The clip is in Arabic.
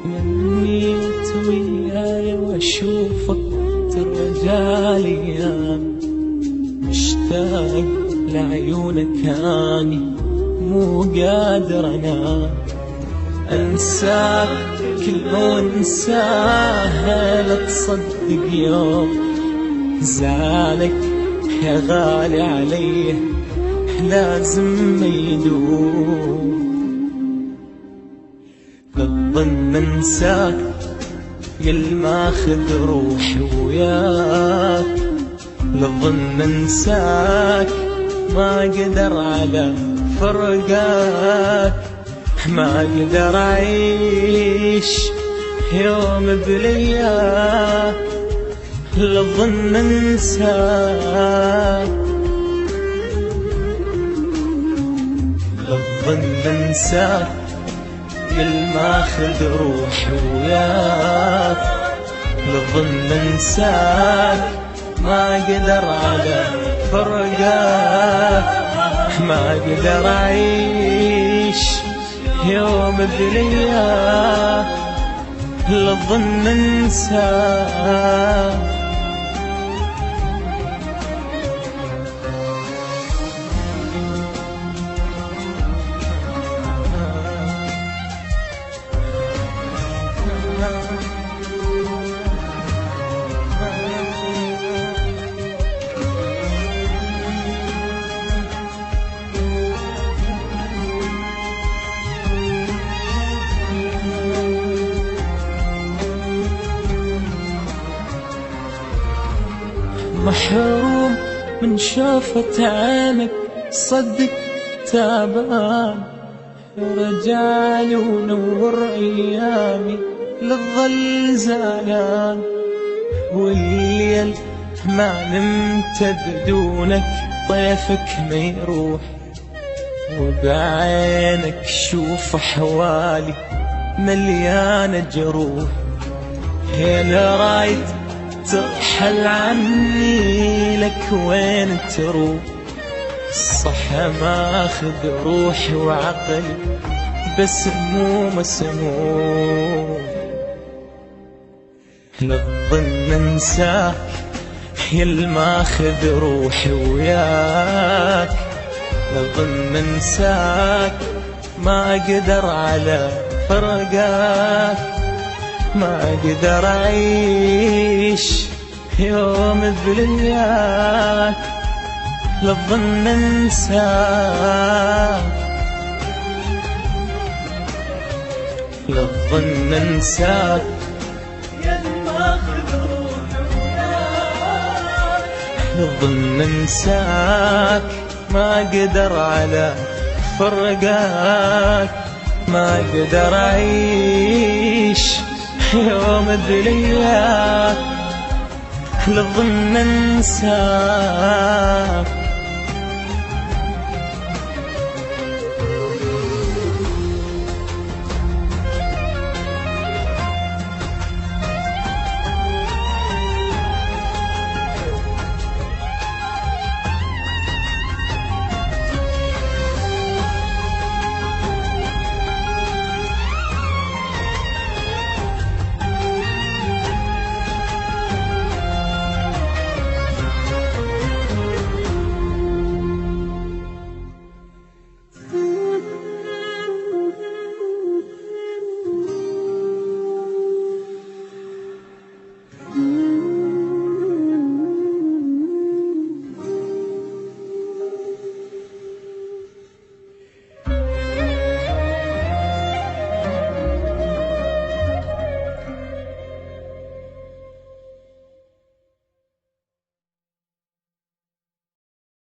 تمنيت وياي واشوفك ترجع لي، مشتاق لعيونك اني مو قادر انام، انساك كل ما انساها لا تصدق يوم زعلك يا غالي علي لازم ما يدوم. بالظن انساك يل ماخذ روحي وياك، للظن انساك ما اقدر على فرقاك، ما اقدر اعيش يوم بلياك، للظن انساك، للظن انساك يل ماخذ روحي وياك، للظن انساك ما اقدر على فرقاك، ما اقدر اعيش يوم بلياك، للظن انساك. محروم من شوفة عينك صدق تعبان، رجعلي ونور ايامي للظل زعلان، والليل ما نمت بدونك طيفك ما يروح، وبعينك شوف حوالي مليانة جروح، يا رايد ترحل عني لك وين تروح، صح ماخذ روحي وعقلي بس مو مسموم، للظن انساك يل ماخذ روحي وياك، للظن انساك ما اقدر على فرقاك، ما اقدر اعيش يوم بلياك، للظن انساك، للظن انساك يل ماخذ روحي وياك، للظن انساك ما اقدر على فرقاك، ما اقدر اعيش يوم بلياك، للظن انساك.